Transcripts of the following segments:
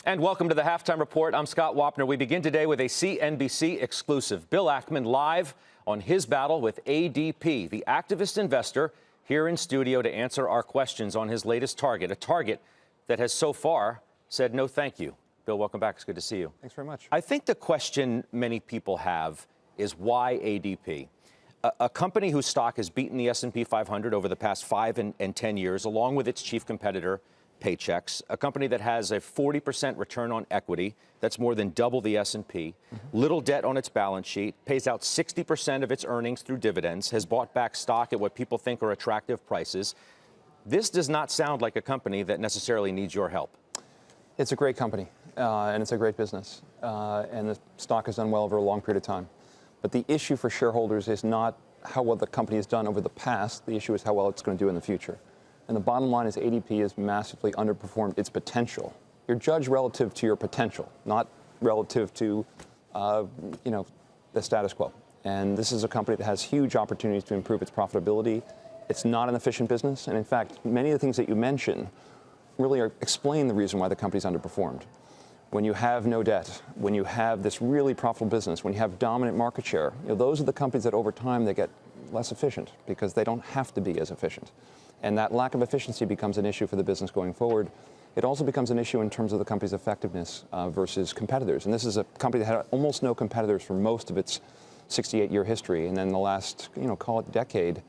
And welcome to the Halftime Report. I'm Scott Wapner. We begin today with a CNBC exclusive. Bill Ackman live on his battle with ADP, the activist investor, here in studio to answer our questions on his latest target, a target that has so far said no thank you. Bill, welcome back. It's good to see you. Thanks very much. I think the question many people have is why ADP? A company whose stock has beaten the S&P 500 over the past 5 and 10 years, along with its chief competitor, Paychex, a company that has a 40% return on equity. That's more than double the S&P. Little debt on its balance sheet, pays out 60% of its earnings through dividends, has bought back stock at what people think are attractive prices. This does not sound like a company that necessarily needs your help. It's a great company, and it's a great business, and the stock has done well over a long period of time. But the issue for shareholders is not how well the company has done over the past. The issue is how well it's going to do in the future. And the bottom line is ADP has massively underperformed its potential. You're judged relative to your potential, not relative to, the status quo. And this is a company that has huge opportunities to improve its profitability. It's not an efficient business. And in fact, many of the things that you mention really explain the reason why the company's underperformed. When you have no debt, when you have this really profitable business, when you have dominant market share, those are the companies that over time they get less efficient because they don't have to be as efficient. And that lack of efficiency becomes an issue for the business going forward. It also becomes an issue in terms of the company's effectiveness versus competitors. And this is a company that had almost no competitors for most of its 68-year history. And then the last, call it decade,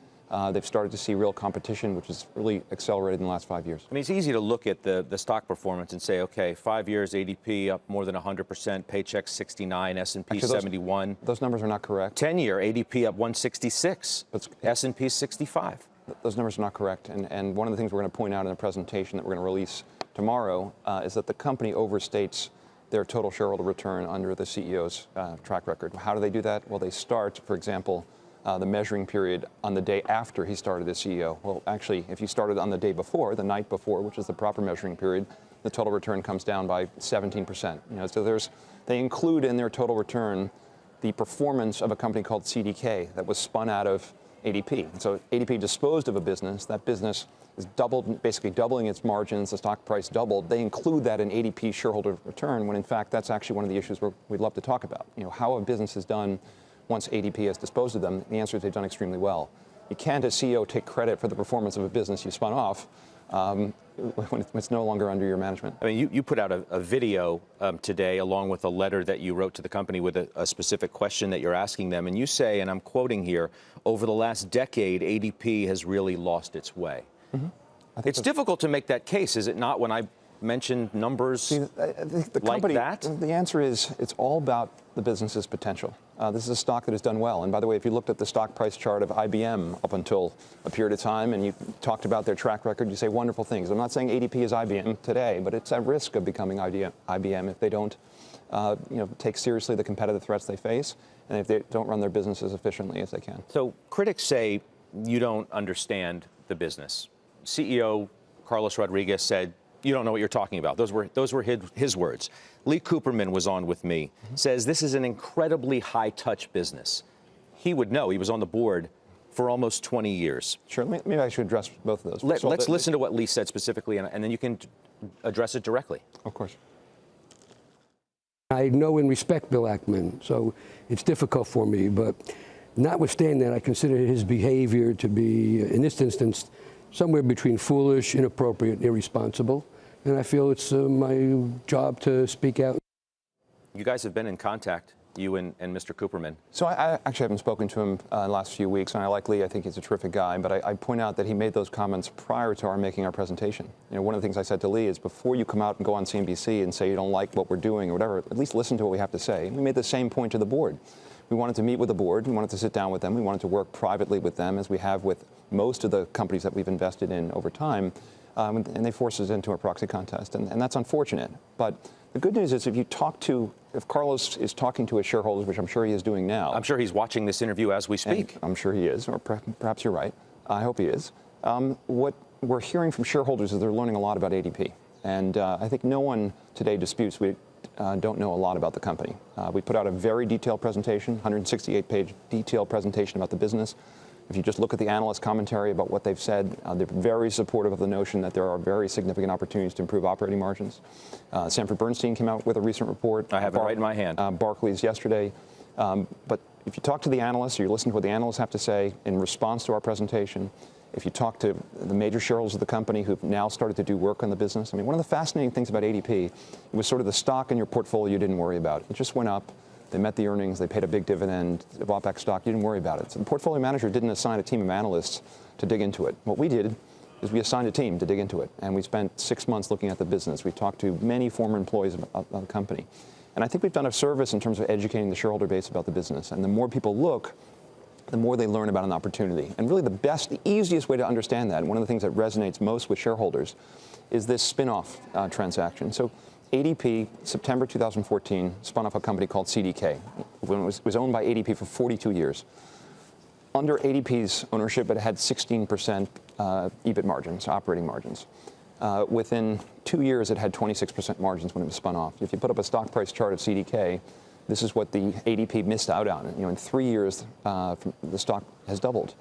they've started to see real competition, which has really accelerated in the last 5 years. I mean, it's easy to look at the stock performance and say, okay, 5 years, ADP up more than 100%, Paychex 69, S&P 71. Those numbers are not correct. 10-year, ADP up 166, S&P 65. Those numbers are not correct. And one of the things we're going to point out in the presentation that we're going to release tomorrow is that the company overstates their total shareholder return under the CEO's track record. How do they do that? Well, they start, for example, the measuring period on the day after he started as CEO. Well, actually, if you started on the day before, the night before, which is the proper measuring period, the total return comes down by 17%. So they include in their total return the performance of a company called CDK that was spun out of ADP. So ADP disposed of a business. That business is basically doubling its margins. The stock price doubled. They include that in ADP shareholder return when, in fact, that's actually one of the issues we'd love to talk about. How a business is done once ADP has disposed of them. The answer is they've done extremely well. You can't, as CEO, take credit for the performance of a business you spun off when it's no longer under your management. I mean, you put out a video today along with a letter that you wrote to the company with a specific question that you're asking them. And you say, and I'm quoting here, over the last decade, ADP has really lost its way. It's difficult to make that case, is it not, when I mentioned numbers like that? The answer is it's all about the business's potential. This is a stock that has done well. And by the way, if you looked at the stock price chart of IBM up until a period of time and you talked about their track record, you say wonderful things. I'm not saying ADP is IBM today, but it's at risk of becoming IBM if they don't take seriously the competitive threats they face and if they don't run their business as efficiently as they can. So critics say you don't understand the business. CEO Carlos Rodriguez said, you don't know what you're talking about. Those were his words. Lee Cooperman was on with me, says this is an incredibly high-touch business. He would know. He was on the board for almost 20 years. Sure. Maybe I should address both of those. Let's listen to what Lee said specifically, and then you can address it directly. Of course. I know and respect Bill Ackman, so it's difficult for me. But notwithstanding that, I consider his behavior to be, in this instance, somewhere between foolish, inappropriate, and irresponsible. And I feel it's my job to speak out. You guys have been in contact, you and Mr. Cooperman. So I actually haven't spoken to him in the last few weeks, and I like Lee. I think he's a terrific guy. But I point out that he made those comments prior to our making our presentation. One of the things I said to Lee is before you come out and go on CNBC and say you don't like what we're doing or whatever, at least listen to what we have to say. We made the same point to the board. We wanted to meet with the board. We wanted to sit down with them. We wanted to work privately with them, as we have with most of the companies that we've invested in over time. And they forced us into a proxy contest. And that's unfortunate. But the good news is if Carlos is talking to his shareholders, which I'm sure he is doing now. I'm sure he's watching this interview as we speak. I'm sure he is, or perhaps you're right. I hope he is. What we're hearing from shareholders is they're learning a lot about ADP. And I think no one today disputes we don't know a lot about the company. We put out a very detailed presentation, 168-page detailed presentation about the business. If you just look at the analyst commentary about what they've said, they're very supportive of the notion that there are very significant opportunities to improve operating margins. Sanford Bernstein came out with a recent report. I have it right in my hand. Barclays yesterday. But if you talk to the analysts, or you listen to what the analysts have to say in response to our presentation, if you talk to the major shareholders of the company who've now started to do work on the business, I mean, one of the fascinating things about ADP was sort of the stock in your portfolio you didn't worry about. It just went up. They met the earnings. They paid a big dividend. They bought back stock. You didn't worry about it. So the portfolio manager didn't assign a team of analysts to dig into it. What we did is we assigned a team to dig into it. And we spent 6 months looking at the business. We talked to many former employees of the company. And I think we've done a service in terms of educating the shareholder base about the business. And the more people look, the more they learn about an opportunity. And really the easiest way to understand that, and one of the things that resonates most with shareholders, is this spin-off transaction. So ADP, September 2014, spun off a company called CDK. It was owned by ADP for 42 years. Under ADP's ownership, it had 16% EBIT margins, operating margins. Within 2 years, it had 26% margins when it was spun off. If you put up a stock price chart of CDK, this is what the ADP missed out on. In 3 years, the stock has doubled.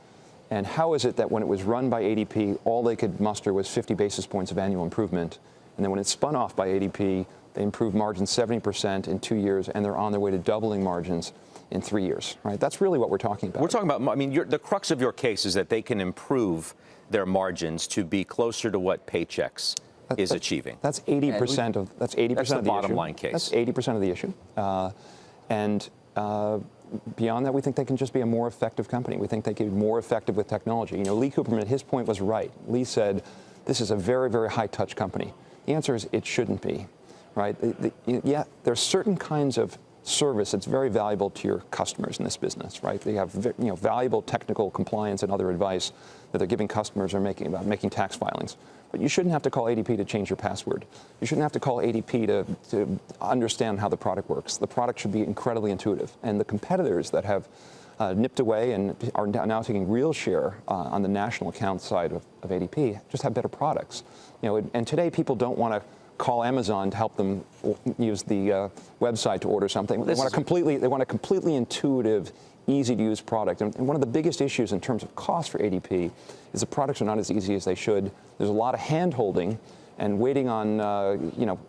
And how is it that when it was run by ADP, all they could muster was 50 basis points of annual improvement? And then when it's spun off by ADP, they improved margins 70% in 2 years, and they're on their way to doubling margins in 3 years. Right? That's really what we're talking about. We're talking about, I mean, the crux of your case is that they can improve their margins to be closer to what Paychex is achieving. That's 80% of that's 80% that's the of the bottom issue. line case. That's 80% of the issue. Beyond that, we think they can just be a more effective company. We think they can be more effective with technology. Lee Cooperman, his point was right. Lee said, this is a very, very high-touch company. The answer is it shouldn't be, right? Yeah, there's certain kinds of service that's very valuable to your customers in this business, right? They have valuable technical compliance and other advice that they're giving customers or about making tax filings. But you shouldn't have to call ADP to change your password. You shouldn't have to call ADP to understand how the product works. The product should be incredibly intuitive. And the competitors that have nipped away and are now taking real share on the national account side of ADP just have better products. And today people don't want to call Amazon to help them use the website to order something. They want a completely intuitive, easy-to-use product. And one of the biggest issues in terms of cost for ADP is the products are not as easy as they should. There's a lot of hand-holding and waiting on,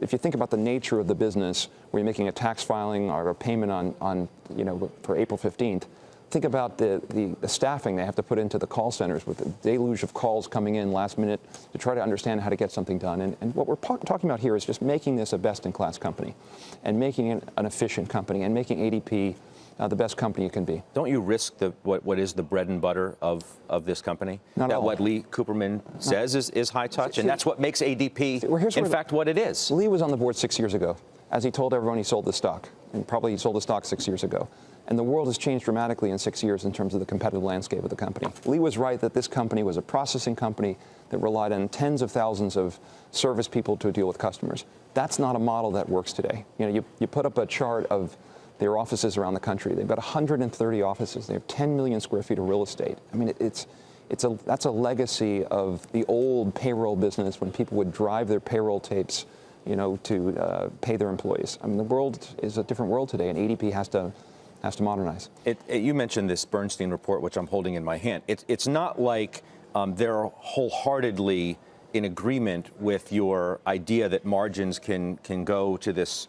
if you think about the nature of the business, where you're making a tax filing or a payment for April 15th, think about the staffing they have to put into the call centers with the deluge of calls coming in last minute to try to understand how to get something done. And what we're talking about here is just making this a best-in-class company and making it an efficient company and making ADP the best company it can be. Don't you risk what is the bread and butter of this company? Not at all. What Lee Cooperman says is high touch, and that's what makes ADP, in fact, what it is. Lee was on the board 6 years ago. As he told everyone, he sold the stock, and probably he sold the stock 6 years ago. And the world has changed dramatically in 6 years in terms of the competitive landscape of the company. Lee was right that this company was a processing company that relied on tens of thousands of service people to deal with customers. That's not a model that works today. You put up a chart of their offices around the country. They've got 130 offices. They have 10 million square feet of real estate. I mean, that's a legacy of the old payroll business when people would drive their payroll tapes, to pay their employees. I mean, the world is a different world today, and ADP has to modernize. You mentioned this Bernstein report, which I'm holding in my hand. It's not like they're wholeheartedly in agreement with your idea that margins can go to this,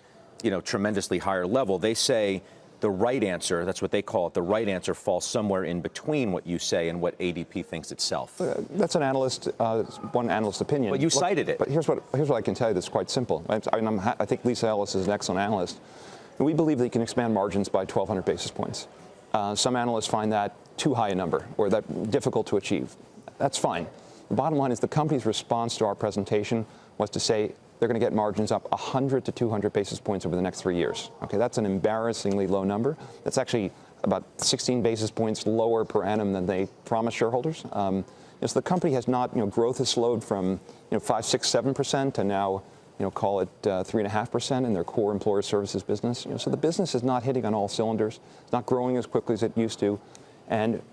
tremendously higher level. They say the right answer, that's what they call it, the right answer falls somewhere in between what you say and what ADP thinks itself. That's an analyst, one analyst's opinion. But you cited it. But here's what I can tell you that's quite simple. I think Lisa Ellis is an excellent analyst. We believe that you can expand margins by 1,200 basis points. Some analysts find that too high a number or that difficult to achieve. That's fine. The bottom line is the company's response to our presentation was to say they're going to get margins up 100 to 200 basis points over the next 3 years. Okay, that's an embarrassingly low number. That's actually about 16 basis points lower per annum than they promised shareholders. So the company has not, growth has slowed from 5, 6, 7% to now, call it 3.5% in their core employer services business. So the business is not hitting on all cylinders. It's not growing as quickly as it used to. And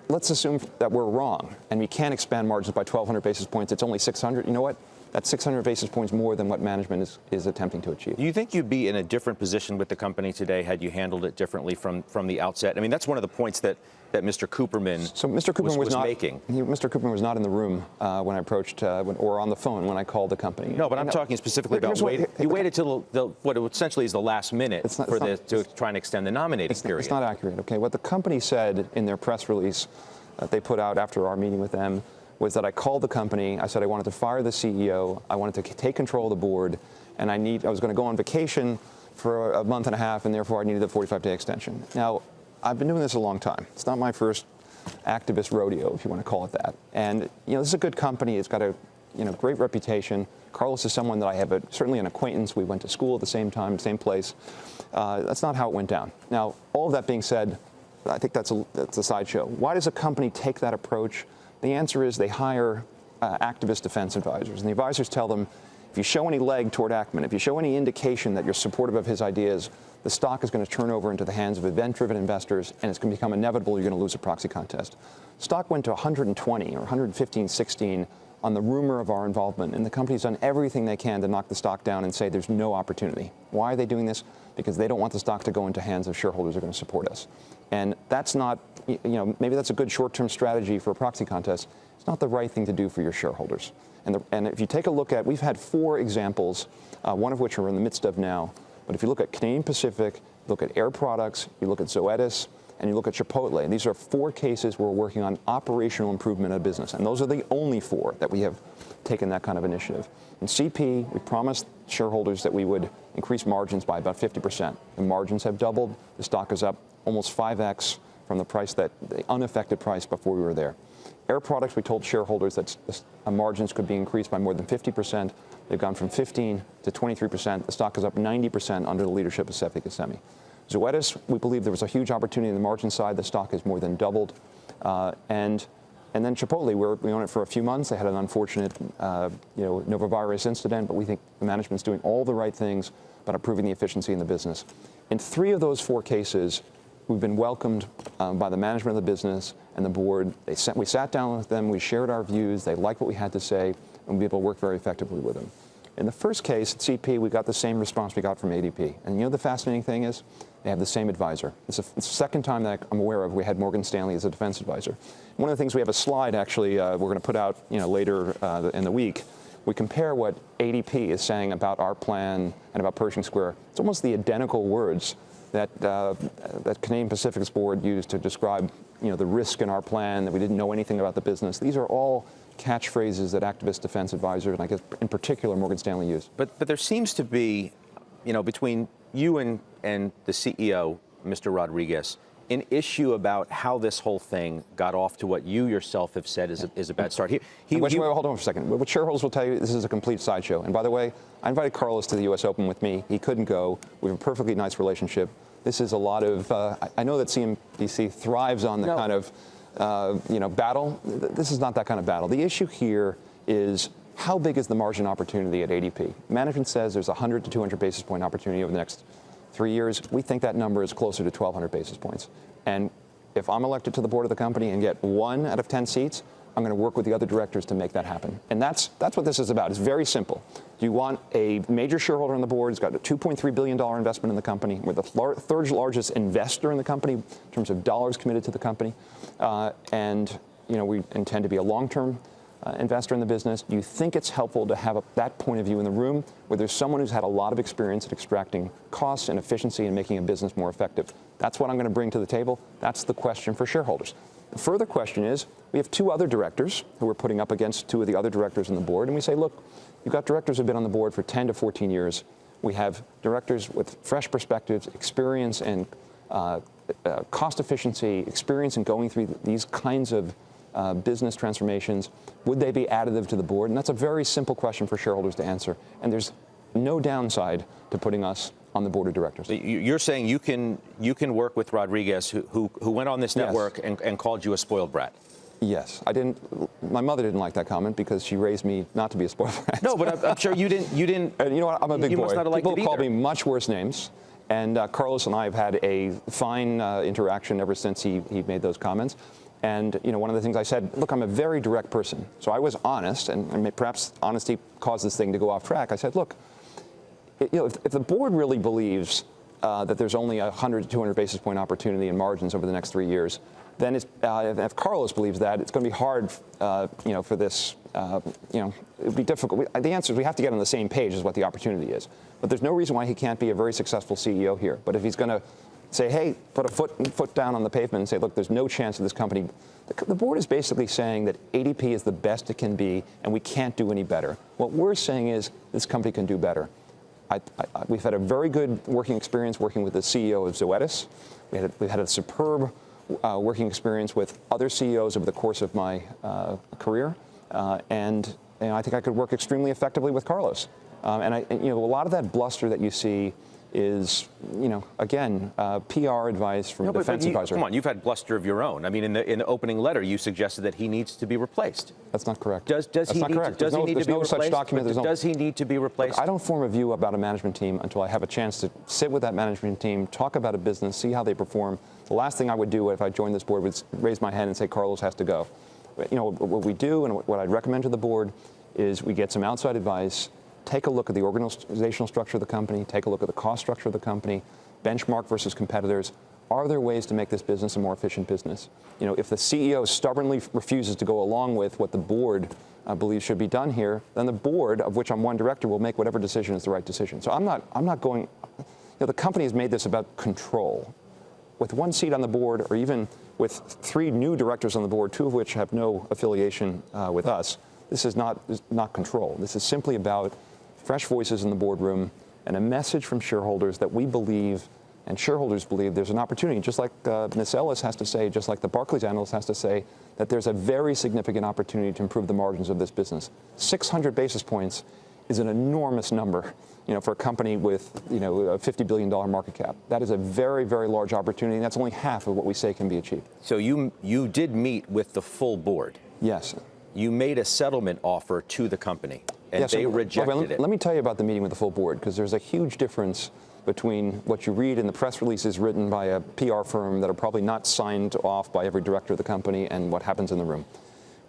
let's assume that we're wrong and we can't expand margins by 1,200 basis points. It's only 600. You know what? That's 600 basis points more than what management is attempting to achieve. Do you think you'd be in a different position with the company today had you handled it differently from the outset? I mean, that's one of the points that Mr. Cooperman was making. Mr. Cooperman was not in the room when I approached, or on the phone when I called the company. No, but I'm talking specifically about you waited till what essentially is the last minute to try and extend the nominating period. It's not accurate. Okay, what the company said in their press release that they put out after our meeting with them was that I called the company. I said I wanted to fire the CEO. I wanted to take control of the board, and I was going to go on vacation for a month and a half, and therefore I needed a 45-day extension. Now, I've been doing this a long time. It's not my first activist rodeo, if you want to call it that. And this is a good company. It's got a great reputation. Carlos is someone that I have certainly an acquaintance. We went to school at the same time, same place. That's not how it went down. Now, all of that being said, I think that's a sideshow. Why does a company take that approach? The answer is they hire activist defense advisors, and the advisors tell them, if you show any leg toward Ackman, if you show any indication that you're supportive of his ideas, the stock is going to turn over into the hands of event-driven investors, and it's going to become inevitable you're going to lose a proxy contest. Stock went to 120 or 115, 16 on the rumor of our involvement, and the company's done everything they can to knock the stock down and say there's no opportunity. Why are they doing this? Because they don't want the stock to go into hands of shareholders who are going to support us. And that's not, maybe that's a good short-term strategy for a proxy contest. It's not the right thing to do for your shareholders. And if you take a look at, we've had 4 examples, one of which we're in the midst of now. But if you look at Canadian Pacific, look at Air Products, you look at Zoetis, and you look at Chipotle, and these are 4 cases where we're working on operational improvement of business. And those are the only 4 that we have taken that kind of initiative. In CP, we promised shareholders that we would increase margins by about 50%. The margins have doubled. The stock is up almost 5x from the price the unaffected price before we were there. Air Products, we told shareholders that margins could be increased by more than 50%. They've gone from 15 to 23%. The stock is up 90% under the leadership of Sefi Ghasemi. Zoetis, we believe there was a huge opportunity on the margin side. The stock has more than doubled. And then Chipotle, we own it for a few months. They had an unfortunate novavirus incident, but we think the management's doing all the right things about improving the efficiency in the business. In 3 of those 4 cases, we've been welcomed by the management of the business and the board. We sat down with them, we shared our views, they liked what we had to say, and we were able to work very effectively with them. In the first case, at CP, we got the same response we got from ADP. And the fascinating thing is, they have the same advisor. It's the second time that I'm aware of we had Morgan Stanley as a defense advisor. One of the things, we have a slide, actually, we're going to put out later in the week. We compare what ADP is saying about our plan and about Pershing Square. It's almost the identical words that Canadian Pacific's board used to describe the risk in our plan, that we didn't know anything about the business. These are all catchphrases that activist defense advisors, and I guess in particular Morgan Stanley, used. But there seems to be, between you and the CEO, Mr. Rodriguez, an issue about how this whole thing got off to what you yourself have said is a bad start. Hold on for a second. What shareholders will tell you, this is a complete sideshow. And by the way, I invited Carlos to the U.S. Open with me. He couldn't go. We have a perfectly nice relationship. This is a lot of, I know that CNBC thrives on the kind of, battle. This is not that kind of battle. The issue here is, how big is the margin opportunity at ADP? Management says there's 100 to 200 basis point opportunity over the next 3 years. We think that number is closer to 1,200 basis points. And if I'm elected to the board of the company and get 1 out of 10 seats, I'm going to work with the other directors to make that happen. And that's what this is about. It's very simple. You want a major shareholder on the board who's got a $2.3 billion investment in the company. We're the 3rd largest investor in the company in terms of dollars committed to the company. And we intend to be a long-term investor in the business. You think it's helpful to have that point of view in the room, where there's someone who's had a lot of experience at extracting costs and efficiency and making a business more effective. That's what I'm going to bring to the table. That's the question for shareholders. The further question is, we have 2 other directors who we're putting up against 2 of the other directors on the board, and we say, look, you've got directors who have been on the board for 10 to 14 years. We have directors with fresh perspectives, experience and cost efficiency, experience in going through these kinds of business transformations. Would they be additive to the board? And that's a very simple question for shareholders to answer. And there's no downside to putting us on the board of directors. You're saying you can work with Rodriguez, who went on this network, yes, and called you a spoiled brat? Yes, I didn't. My mother didn't like that comment because she raised me not to be a spoiled brat. No, but I'm sure you didn't. And you know what? I'm a big boy. Must not have liked People it call either. me much worse names. And Carlos and I have had a fine interaction ever since he made those comments. And one of the things I said, look, I'm a very direct person. So I was honest, and perhaps honesty caused this thing to go off track. I said, look, if the board really believes that there's only a 100 to 200 basis point opportunity in margins over the next 3 years, then if Carlos believes that, it's going to be hard, for this, it would be difficult. The answer is we have to get on the same page as what the opportunity is. But there's no reason why he can't be a very successful CEO here. But if he's going to say, hey, put a foot down on the pavement and say, look, there's no chance of this company. The board is basically saying that ADP is the best it can be, and we can't do any better. What we're saying is this company can do better. We've had a very good working experience working with the CEO of Zoetis. We've had a superb working experience with other CEOs over the course of my career, and I think I could work extremely effectively with Carlos. And a lot of that bluster that you see is, again, PR advice from a defense advisor. Come on, you've had bluster of your own. I mean, in the opening letter, you suggested that he needs to be replaced. That's not correct. Does he need to be replaced? Look, I don't form a view about a management team until I have a chance to sit with that management team, talk about a business, see how they perform. The last thing I would do if I joined this board was raise my hand and say Carlos has to go. What we do and what I'd recommend to the board is we get some outside advice. Take a look at the organizational structure of the company, take a look at the cost structure of the company, benchmark versus competitors. Are there ways to make this business a more efficient business? If the CEO stubbornly refuses to go along with what the board believes should be done here, then the board, of which I'm one director, will make whatever decision is the right decision. So I'm not going, the company has made this about control. With one seat on the board, or even with 3 new directors on the board, 2 of which have no affiliation with us, this is not control. This is simply about fresh voices in the boardroom and a message from shareholders that we believe and shareholders believe there's an opportunity, just like Ms. Ellis has to say, just like the Barclays analyst has to say, that there's a very significant opportunity to improve the margins of this business. 600 basis points is an enormous number, for a company with, a $50 billion market cap. That is a very, very large opportunity, and that's only half of what we say can be achieved. So you did meet with the full board? Yes. You made a settlement offer to the company, and they rejected it. Let me tell you about the meeting with the full board, because there's a huge difference between what you read in the press releases written by a PR firm that are probably not signed off by every director of the company and what happens in the room.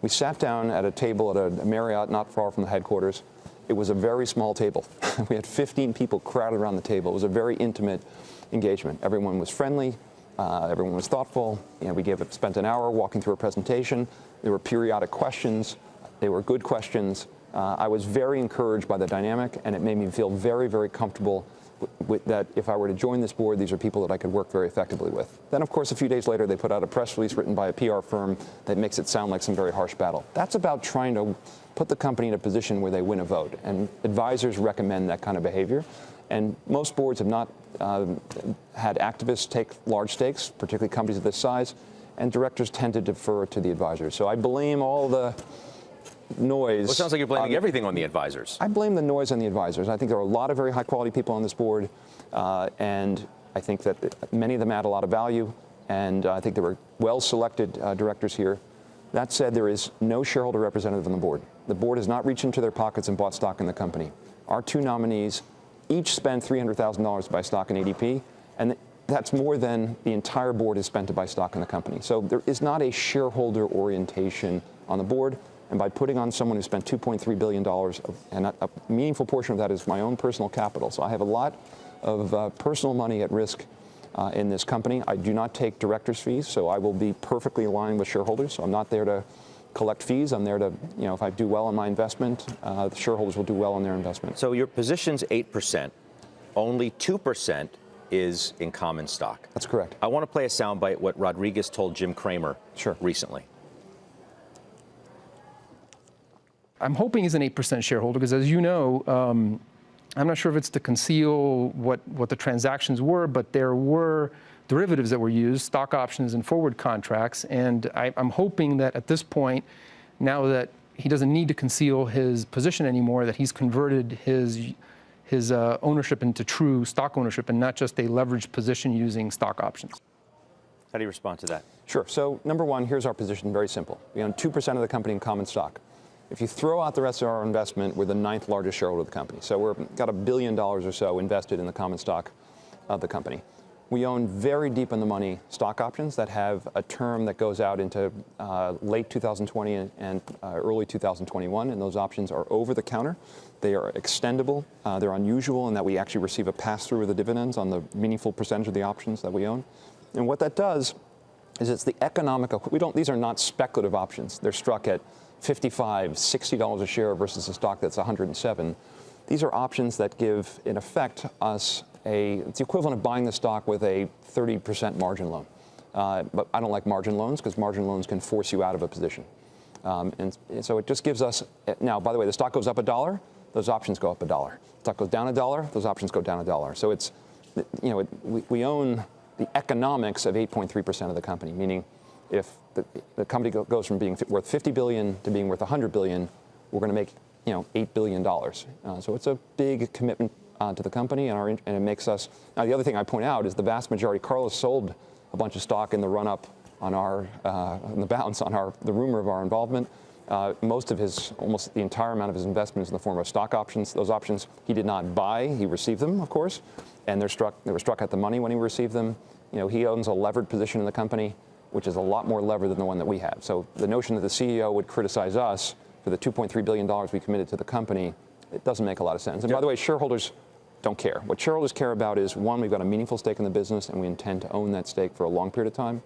We sat down at a table at a Marriott not far from the headquarters. It was a very small table. We had 15 people crowded around the table. It was a very intimate engagement. Everyone was friendly. Everyone was thoughtful. We spent an hour walking through a presentation. There were periodic questions. They were good questions. I was very encouraged by the dynamic, and it made me feel very, very comfortable with that if I were to join this board, these are people that I could work very effectively with. Then, of course, a few days later, they put out a press release written by a PR firm that makes it sound like some very harsh battle. That's about trying to put the company in a position where they win a vote, and advisors recommend that kind of behavior. And most boards have not had activists take large stakes, particularly companies of this size, and directors tend to defer to the advisors. So I blame all the noise. Well, it sounds like you're blaming everything on the advisors. I blame the noise on the advisors. I think there are a lot of very high-quality people on this board, and I think that many of them add a lot of value, and I think there were well-selected directors here. That said, there is no shareholder representative on the board. The board has not reached into their pockets and bought stock in the company. Our 2 nominees each spent $300,000 to buy stock in ADP, and that's more than the entire board has spent to buy stock in the company. So there is not a shareholder orientation on the board. And by putting on someone who spent $2.3 billion, and a meaningful portion of that is my own personal capital. So I have a lot of personal money at risk in this company. I do not take director's fees, so I will be perfectly aligned with shareholders. So I'm not there to collect fees. I'm there to, if I do well on my investment, the shareholders will do well on their investment. So your position's 8%. Only 2% is in common stock. That's correct. I want to play a soundbite what Rodriguez told Jim Cramer recently. I'm hoping he's an 8% shareholder because, as you know, I'm not sure if it's to conceal what the transactions were, but there were derivatives that were used, stock options and forward contracts. And I'm hoping that at this point, now that he doesn't need to conceal his position anymore, that he's converted his ownership into true stock ownership and not just a leveraged position using stock options. How do you respond to that? Sure. So number one, here's our position, very simple. We own 2% of the company in common stock. If you throw out the rest of our investment, we're the 9th largest shareholder of the company. So we've got $1 billion or so invested in the common stock of the company. We own very deep in the money stock options that have a term that goes out into late 2020 and early 2021, and those options are over the counter. They are extendable. They're unusual in that we actually receive a pass-through of the dividends on the meaningful percentage of the options that we own. And what that does is it's the economic, these are not speculative options. They're struck at $55, $60 a share versus a stock that's 107. These are options that give, in effect, us it's the equivalent of buying the stock with a 30% margin loan. But I don't like margin loans because margin loans can force you out of a position. And so it just gives us, now, by the way, the stock goes up $1, those options go up $1. The stock goes down $1, those options go down $1. So it's, we own the economics of 8.3% of the company, meaning if the company goes from being worth $50 billion to being worth $100 billion, we're going to make $8 billion. So it's a big commitment to the company, and it makes us. Now, the other thing I point out is the vast majority. Carlos sold a bunch of stock in the run-up on the bounce on the rumor of our involvement. Almost the entire amount of his investment is in the form of stock options. Those options he did not buy; he received them, of course, and they were struck at the money when he received them. He owns a levered position in the company, which is a lot more levered than the one that we have. So the notion that the CEO would criticize us for the $2.3 billion we committed to the company, it doesn't make a lot of sense. And by the way, shareholders don't care. What shareholders care about is, one, we've got a meaningful stake in the business, and we intend to own that stake for a long period of time.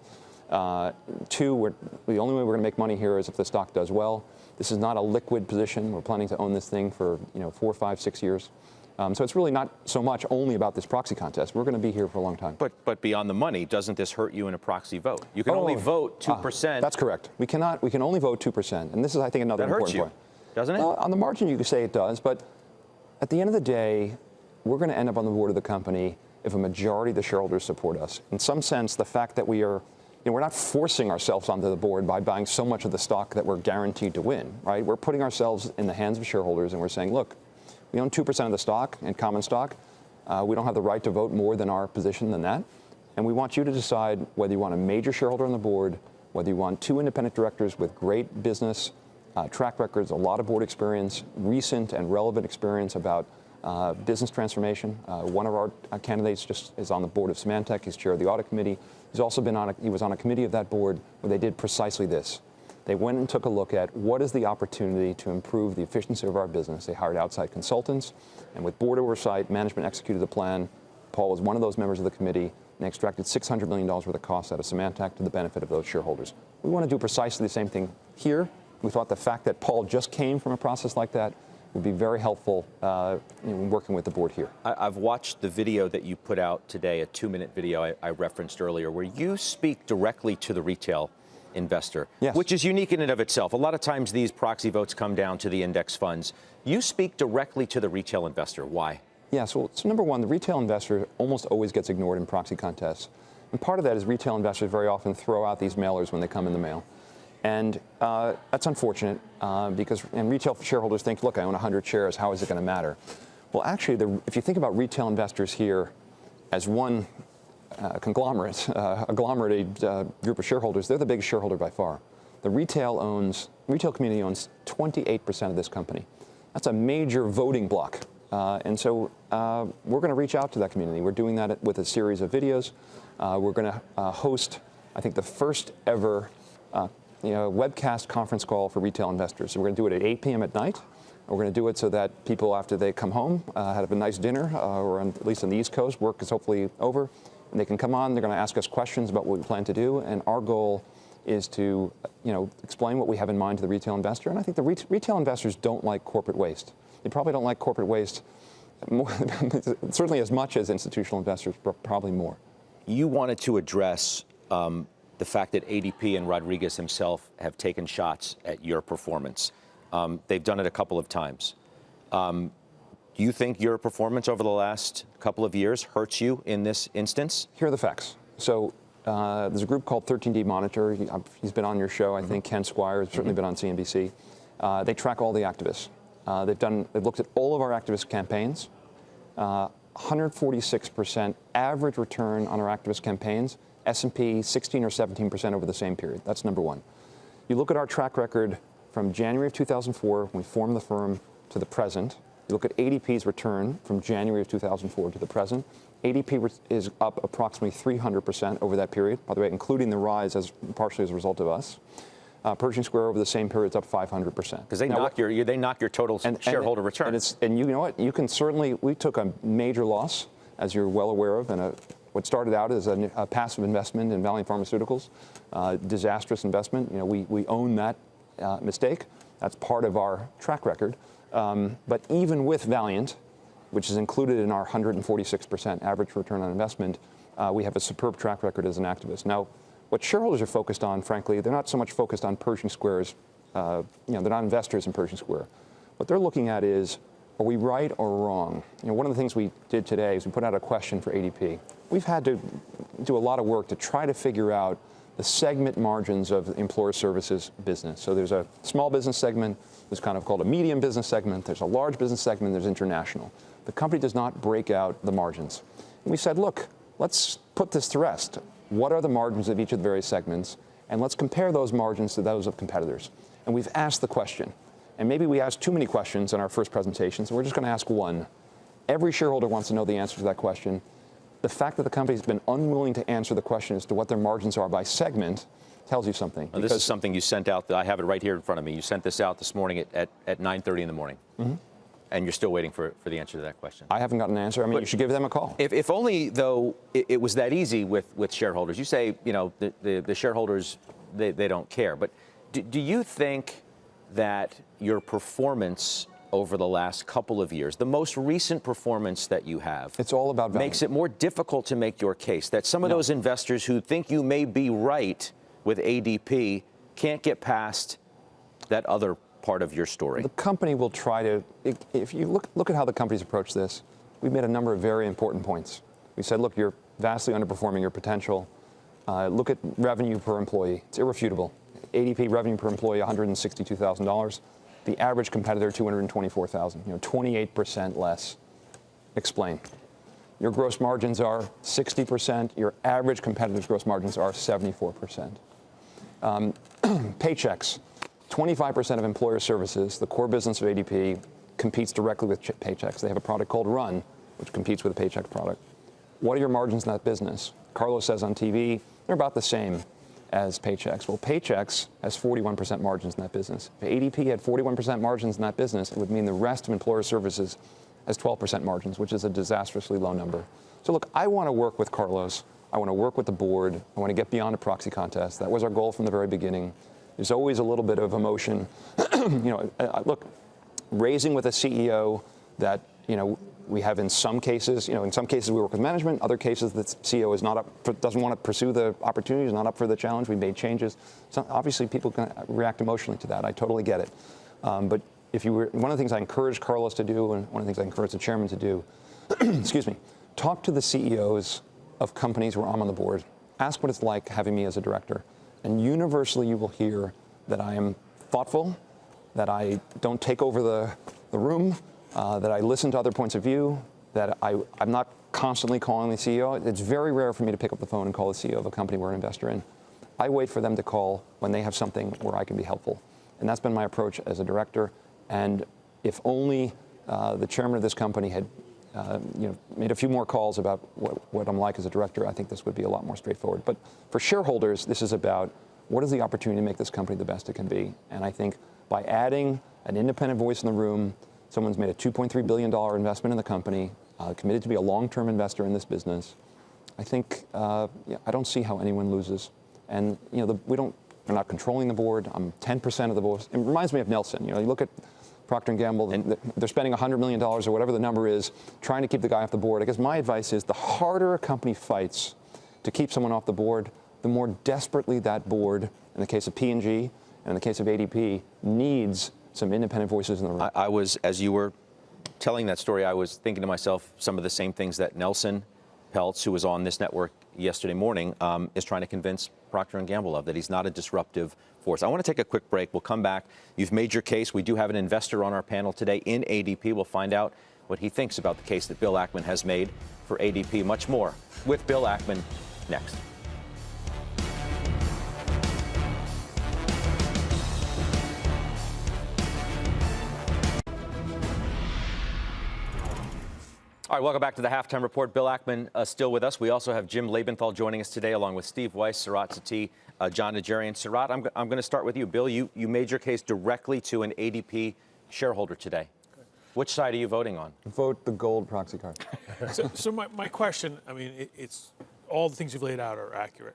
Two, the only way we're going to make money here is if the stock does well. This is not a liquid position. We're planning to own this thing for 4, 5, 6 years. So it's really not so much only about this proxy contest. We're going to be here for a long time. But beyond the money, doesn't this hurt you in a proxy vote? You can only vote 2%. That's correct. We can only vote 2%. And this is, I think, another important point. Doesn't it? On the margin, you could say it does. But at the end of the day, we're going to end up on the board of the company if a majority of the shareholders support us. In some sense, the fact that we're not forcing ourselves onto the board by buying so much of the stock that we're guaranteed to win, right? We're putting ourselves in the hands of shareholders, and we're saying, look, we own 2% of the stock and common stock. We don't have the right to vote more than our position than that. And we want you to decide whether you want a major shareholder on the board, whether you want 2 independent directors with great business track records, a lot of board experience, recent and relevant experience about business transformation. One of our candidates just is on the board of Symantec. He's chair of the audit committee. He's also he was on a committee of that board where they did precisely this. They went and took a look at what is the opportunity to improve the efficiency of our business. They hired outside consultants, and with board oversight, management executed the plan. Paul was one of those members of the committee, and extracted $600 million worth of costs out of Symantec to the benefit of those shareholders. We want to do precisely the same thing here. We thought the fact that Paul just came from a process like that would be very helpful in working with the board here. I've watched the video that you put out today, a 2-minute video I referenced earlier, where you speak directly to the retail investor, yes, which is unique in and of itself. A lot of times these proxy votes come down to the index funds. You speak directly to the retail investor. Why? Yeah, so number one, the retail investor almost always gets ignored in proxy contests. And part of that is retail investors very often throw out these mailers when they come in the mail. And that's unfortunate because retail shareholders think, look, I own 100 shares. How is it going to matter? Well, actually, if you think about retail investors here as one conglomerate, agglomerated group of shareholders, they're the biggest shareholder by far. The retail community owns 28% of this company. That's a major voting block. And so we're going to reach out to that community. We're doing that with a series of videos. We're going to host, I think, the first ever webcast conference call for retail investors. So we're going to do it at 8 p.m. at night. We're going to do it so that people, after they come home, have a nice dinner, or at least on the East Coast, work is hopefully over, and they can come on. They're going to ask us questions about what we plan to do, and our goal is to, explain what we have in mind to the retail investor. And I think the retail investors don't like corporate waste. They probably don't like corporate waste more, certainly as much as institutional investors, but probably more. You wanted to address the fact that ADP and Rodriguez himself have taken shots at your performance. They've done it a couple of times. Do you think your performance over the last couple of years hurts you in this instance? Here are the facts. So there's a group called 13D Monitor. He's been on your show. I think Ken Squire has certainly been on CNBC. They track all the activists. They've looked at all of our activist campaigns. 146% average return on our activist campaigns. S&P 16 or 17% over the same period. That's number one. You look at our track record from January of 2004, when we formed the firm, to the present. You look at ADP's return from January of 2004 to the present. ADP is up approximately 300% over that period, by the way, including the rise partially as a result of us. Pershing Square over the same period is up 500%. Because they knock your total shareholder return. And you know what? You can certainly, we took a major loss, as you're well aware of, and what started out as a passive investment in Valiant Pharmaceuticals, disastrous investment. You know, we own that mistake. That's part of our track record. But even with Valiant, which is included in our 146% average return on investment, we have a superb track record as an activist. Now, what shareholders are focused on, frankly, they're not so much focused on Pershing Square's, they're not investors in Pershing Square. What they're looking at is, are we right or wrong? You know, one of the things we did today is we put out a question for ADP. We've had to do a lot of work to try to figure out the segment margins of the employer services business. So there's a small business segment, there's kind of called a medium business segment, there's a large business segment, there's international. The company does not break out the margins. And we said, look, let's put this to rest. What are the margins of each of the various segments? And let's compare those margins to those of competitors. And we've asked the question. And maybe we asked too many questions in our first presentation, so we're just going to ask one. Every shareholder wants to know the answer to that question. The fact that the company's been unwilling to answer the question as to what their margins are by segment tells you something. This is something you sent out. I have it right here in front of me. You sent this out this morning at 9:30 in the morning. Mm-hmm. And you're still waiting for the answer to that question. I haven't gotten an answer. I mean, you should give them a call. If only, though, it was that easy with shareholders. You say, you know, the shareholders, they don't care. But do you think that your performance over the last couple of years, the most recent performance that you have, it's all about value, makes it more difficult to make your case? That some of those investors who think you may be right with ADP can't get past that other part of your story? The company will try to, if you look at how the company's approached this, we've made a number of very important points. We said, look, you're vastly underperforming your potential. Look at revenue per employee. It's irrefutable. ADP revenue per employee, $162,000. The average competitor, $224,000. You know, 28% less. Explain. Your gross margins are 60%. Your average competitor's gross margins are 74%. Paychecks. 25% of employer services, the core business of ADP, competes directly with Paychecks. They have a product called Run, which competes with a Paycheck product. What are your margins in that business? Carlos says on TV, they're about the same as Paychecks. Well, Paychecks has 41% margins in that business. If ADP had 41% margins in that business, it would mean the rest of employer services has 12% margins, which is a disastrously low number. So look, I want to work with Carlos. I want to work with the board. I want to get beyond a proxy contest. That was our goal from the very beginning. There's always a little bit of emotion. Look, raising with a CEO that, we have in some cases, in some cases we work with management, other cases the CEO is not up doesn't want to pursue the opportunity, is not up for the challenge. We made changes. So obviously people can react emotionally to that. I totally get it. But one of the things I encourage Carlos to do, and one of the things I encourage the chairman to do, excuse me, talk to the CEOs of companies where I'm on the board. Ask what it's like having me as a director. And universally you will hear that I am thoughtful, that I don't take over the room, that I listen to other points of view, that I'm not constantly calling the CEO. It's very rare for me to pick up the phone and call the CEO of a company we're an investor in. I wait for them to call when they have something where I can be helpful. And that's been my approach as a director. And if only the chairman of this company had made a few more calls about what I'm like as a director, I think this would be a lot more straightforward. But for shareholders, this is about what is the opportunity to make this company the best it can be. And I think by adding an independent voice in the room, someone's made a $2.3 billion investment in the company, committed to be a long-term investor in this business. I think I don't see how anyone loses. And we're not controlling the board. I'm 10% of the votes. It reminds me of Nelson. You look at Procter & Gamble, and they're spending $100 million or whatever the number is, trying to keep the guy off the board. I guess my advice is the harder a company fights to keep someone off the board, the more desperately that board, in the case of P&G and in the case of ADP, needs some independent voices in the room. I was, as you were telling that story, I was thinking to myself some of the same things that Nelson Peltz, who was on this network yesterday morning, is trying to convince Procter & Gamble of, that he's not a disruptive force. I want to take a quick break. We'll come back. You've made your case. We do have an investor on our panel today in ADP. We'll find out what he thinks about the case that Bill Ackman has made for ADP. Much more with Bill Ackman next. All right, welcome back to the Halftime Report. Bill Ackman still with us. We also have Jim Lebenthal joining us today, along with Steve Weiss, Sarat Satie, John Najarian. Sarat, I'm going to start with you. Bill, you made your case directly to an ADP shareholder today. Which side are you voting on? Vote the gold proxy card. So my question, I mean, it's all the things you've laid out are accurate.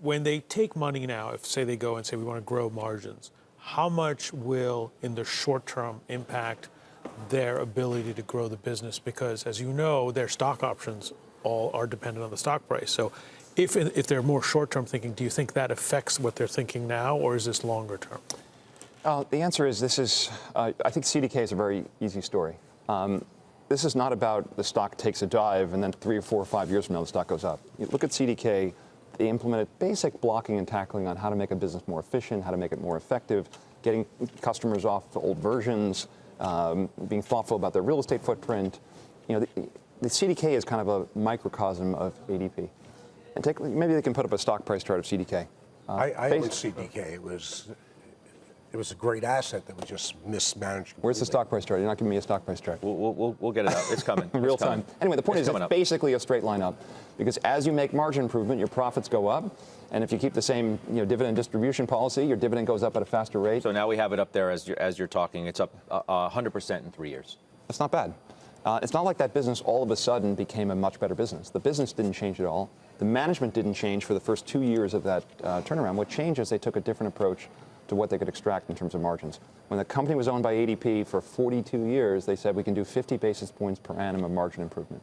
When they take money now, if say they go and say we want to grow margins, how much will, in the short term, impact their ability to grow the business? Because, as you know, their stock options all are dependent on the stock price. So if they're more short term thinking, do you think that affects what they're thinking now, or is this longer term? The answer is I think CDK is a very easy story. This is not about the stock takes a dive and then 3 or 4 or 5 years from now the stock goes up. You look at CDK, they implemented basic blocking and tackling on how to make a business more efficient, how to make it more effective, getting customers off old versions, being thoughtful about their real estate footprint. You know, the CDK is kind of a microcosm of ADP. And maybe they can put up a stock price chart of CDK. I own CDK. It was a great asset that was just mismanaged. Where's the stock price chart? You're not giving me a stock price chart. We'll get it out. It's coming. Real time. Anyway, the point is it's basically a straight line up, because as you make margin improvement, your profits go up, and if you keep the same dividend distribution policy, your dividend goes up at a faster rate. So now we have it up there as you're talking. It's up 100% in 3 years. That's not bad. It's not like that business all of a sudden became a much better business. The business didn't change at all. The management didn't change for the first 2 years of that turnaround. What changed is they took a different approach to what they could extract in terms of margins. When the company was owned by ADP for 42 years, they said we can do 50 basis points per annum of margin improvement.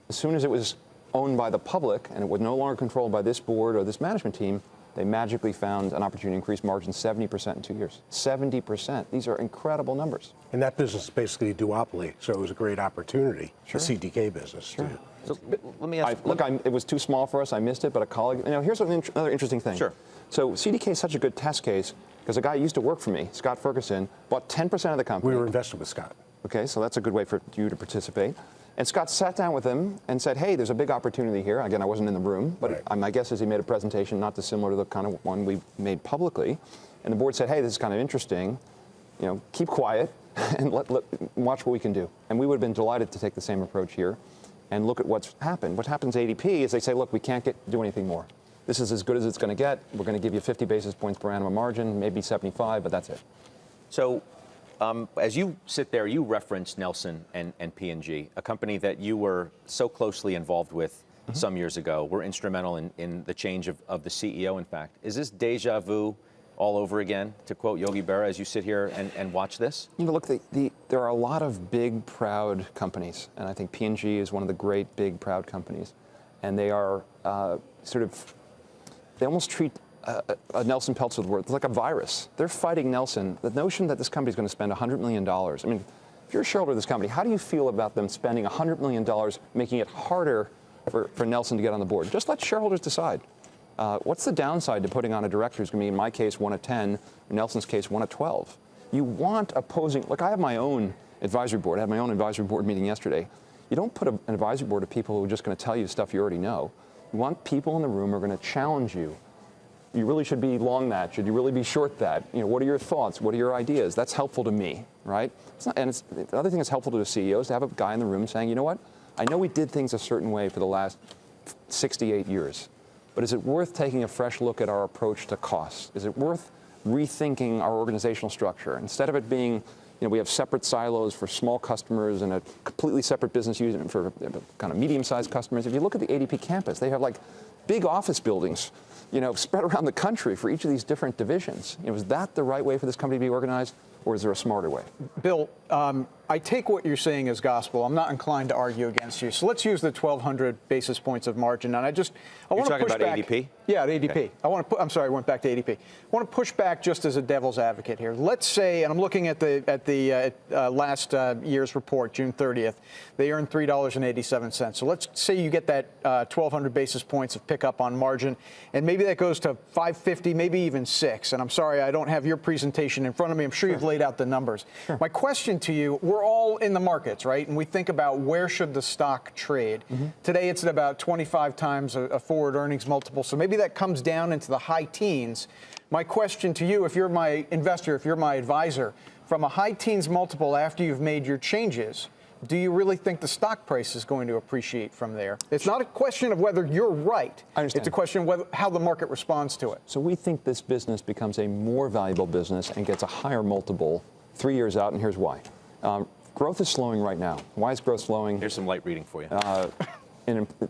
As soon as it was owned by the public and it was no longer controlled by this board or this management team, they magically found an opportunity to increase margins 70% in 2 years. 70%. These are incredible numbers. And that business is basically a duopoly, so it was a great opportunity, the CDK business. Sure. So let me ask. It was too small for us. I missed it, but a colleague. Here's another interesting thing. Sure. So CDK is such a good test case because a guy who used to work for me, Scott Ferguson, bought 10% of the company. We were invested with Scott. Okay, so that's a good way for you to participate. And Scott sat down with him and said, hey, there's a big opportunity here. Again, I wasn't in the room, but my guess is he made a presentation not dissimilar to the kind of one we made publicly. And the board said, hey, this is kind of interesting. Keep quiet and watch what we can do. And we would have been delighted to take the same approach here and look at what's happened. What happens at ADP is they say, look, we can't do anything more. This is as good as it's going to get. We're going to give you 50 basis points per annum of margin, maybe 75, but that's it. So as you sit there, you referenced Nelson and P&G, a company that you were so closely involved with some years ago, were instrumental in the change of the CEO, in fact. Is this deja vu all over again, to quote Yogi Berra, as you sit here and watch this? Look, there are a lot of big, proud companies, and I think P&G is one of the great, big, proud companies. And they are they almost treat a Nelson Peltz of the world like a virus. They're fighting Nelson. The notion that this company is going to spend $100 million. I mean, if you're a shareholder of this company, how do you feel about them spending $100 million, making it harder for Nelson to get on the board? Just let shareholders decide. What's the downside to putting on a director who's going to be, in my case, 1 of 10, in Nelson's case, 1 of 12? You want opposing. Look, I have my own advisory board. I had my own advisory board meeting yesterday. You don't put an advisory board of people who are just going to tell you stuff you already know. You want people in the room who are going to challenge you. You really should be long that. Should you really be short that? What are your thoughts? What are your ideas? That's helpful to me, right? The other thing that's helpful to the CEO is to have a guy in the room saying, you know what? I know we did things a certain way for the last 68 years, but is it worth taking a fresh look at our approach to costs? Is it worth rethinking our organizational structure? Instead of it being, we have separate silos for small customers and a completely separate business unit for kind of medium-sized customers. If you look at the ADP campus, they have like big office buildings, spread around the country for each of these different divisions. Is that the right way for this company to be organized, or is there a smarter way? Bill, I take what you're saying as gospel. I'm not inclined to argue against you. So let's use the 1,200 basis points of margin. And I want to push back. You're talking about ADP? Yeah, at ADP. Okay. I'm sorry, I went back to ADP. I want to push back just as a devil's advocate here. Let's say, and I'm looking at the last year's report, June 30th. They earned $3.87. So let's say you get that 1,200 basis points of pickup on margin, and maybe that goes to 550, maybe even 6. And I'm sorry, I don't have your presentation in front of me. I'm sure you've laid out the numbers. Sure. My question to you, we're all in the markets, right? And we think about where should the stock trade. Today it's at about 25 times a forward earnings multiple. So maybe that comes down into the high teens. My question to you, if you're my investor, if you're my advisor, from a high teens multiple after you've made your changes, do you really think the stock price is going to appreciate from there? It's not a question of whether you're right. I understand. It's a question of how the market responds to it. So we think this business becomes a more valuable business and gets a higher multiple 3 years out, and here's why. Growth is slowing right now. Why is growth slowing? Here's some light reading for you.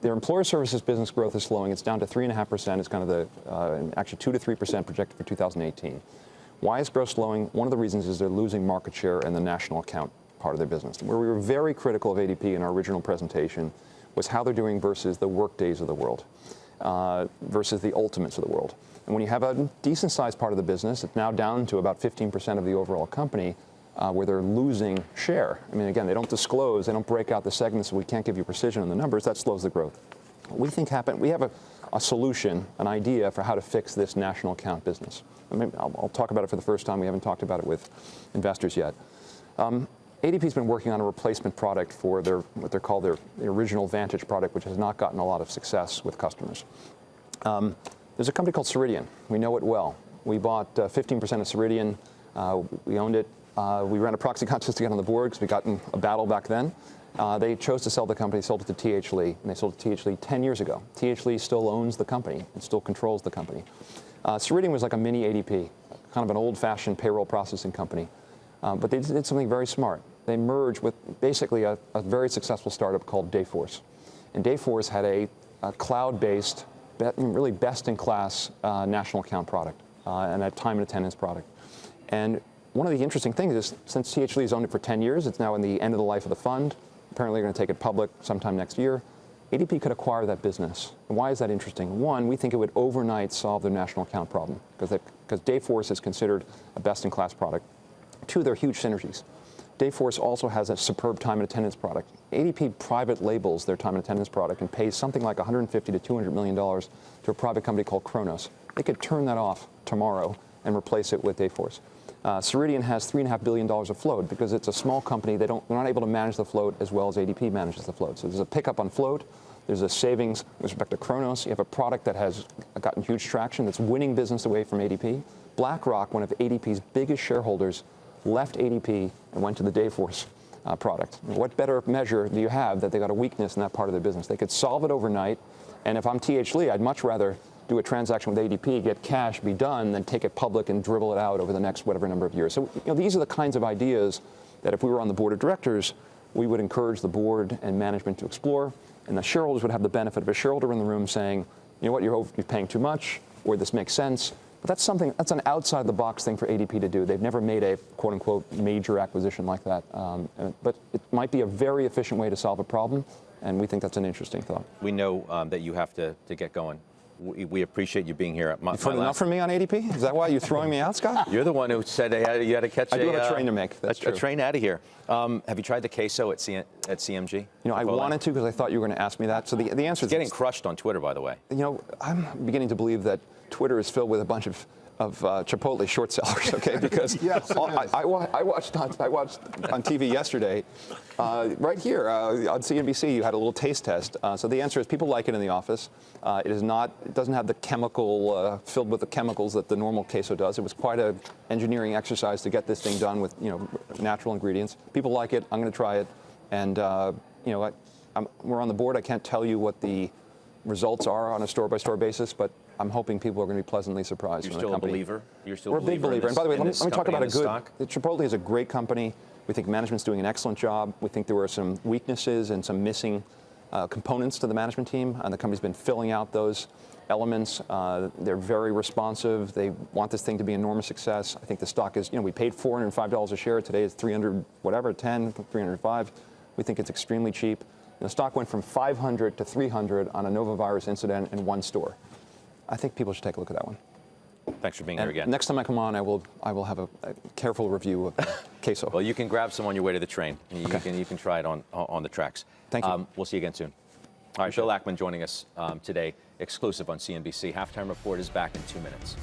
Their employer services business growth is slowing. It's down to 3.5%. It's kind of the actually 2 to 3% projected for 2018. Why is growth slowing? One of the reasons is they're losing market share in the national account part of their business. Where we were very critical of ADP in our original presentation was how they're doing versus the Workdays of the world, versus the Ultimates of the world. And when you have a decent sized part of the business, it's now down to about 15% of the overall company, where they're losing share. I mean, again, they don't disclose, they don't break out the segments, so we can't give you precision on the numbers. That slows the growth. We think we have a solution, an idea for how to fix this national account business. I mean, I'll talk about it for the first time. We haven't talked about it with investors yet. ADP's been working on a replacement product for what they call their original Vantage product, which has not gotten a lot of success with customers. There's a company called Ceridian. We know it well. We bought 15% of Ceridian. We owned it. We ran a proxy contest to get on the board because we got in a battle back then. They chose to sell the company, sold it to T.H. Lee, and they sold it to T.H. Lee 10 years ago. T.H. Lee still owns the company and still controls the company. Ceridian was like a mini ADP, kind of an old-fashioned payroll processing company. But they did something very smart. They merged with basically a very successful startup called Dayforce. And Dayforce had a cloud-based, really best-in-class national account product and a time and attendance product. And one of the interesting things is, since T.H. Lee's owned it for 10 years, it's now in the end of the life of the fund. Apparently, they're going to take it public sometime next year. ADP could acquire that business. And why is that interesting? One, we think it would overnight solve their national account problem, because Dayforce is considered a best-in-class product. Two, there are huge synergies. Dayforce also has a superb time and attendance product. ADP private labels their time and attendance product and pays something like $150 to $200 million to a private company called Kronos. They could turn that off tomorrow and replace it with Dayforce. Ceridian has $3.5 billion of float because it's a small company. They're not able to manage the float as well as ADP manages the float. So there's a pickup on float. There's a savings with respect to Kronos. You have a product that has gotten huge traction that's winning business away from ADP. BlackRock, one of ADP's biggest shareholders, left ADP and went to the Dayforce product. What better measure do you have that they got a weakness in that part of their business? They could solve it overnight, and if I'm T.H. Lee, I'd much rather do a transaction with ADP, get cash, be done, than take it public and dribble it out over the next whatever number of years. So these are the kinds of ideas that if we were on the board of directors, we would encourage the board and management to explore, and the shareholders would have the benefit of a shareholder in the room saying, you know what, you're paying too much, or this makes sense. But that's an outside-the-box thing for ADP to do. They've never made a quote-unquote major acquisition like that. But it might be a very efficient way to solve a problem, and we think that's an interesting thought. We know that you have to get going. We appreciate you being here. You've heard enough from me on ADP? Is that why you're throwing me out, Scott? You're the one who said you had to catch I do have a train to make. That's true. A train out of here. Have you tried the queso at CMG? You know, I wanted to because I thought you were going to ask me that. So the answer is getting crushed on Twitter, by the way. You know, I'm beginning to believe that Twitter is filled with a bunch of Chipotle short sellers, okay? Because yes, I watched on TV yesterday, right here on CNBC, you had a little taste test. So the answer is people like it in the office. It doesn't have the chemical, filled with the chemicals that the normal queso does. It was quite an engineering exercise to get this thing done with, natural ingredients. People like it. I'm going to try it. And, we're on the board. I can't tell you what the results are on a store-by-store basis, but I'm hoping people are going to be pleasantly surprised. You're still a believer? We're a big believer. And by the way, let me talk about Chipotle is a great company. We think management's doing an excellent job. We think there were some weaknesses and some missing components to the management team, and the company's been filling out those elements. They're very responsive. They want this thing to be an enormous success. I think the stock is, we paid $405 a share. Today it's 300, whatever, 10, 305. We think it's extremely cheap. And the stock went from 500 to 300 on a Novavirus incident in one store. I think people should take a look at that one. Thanks for being here again. Next time I come on, I will have a careful review of queso. Well, you can grab some on your way to the train. You can try it on the tracks. Thank you. We'll see you again soon. All right, Bill Ackman joining us today, exclusive on CNBC. Halftime Report is back in 2 minutes.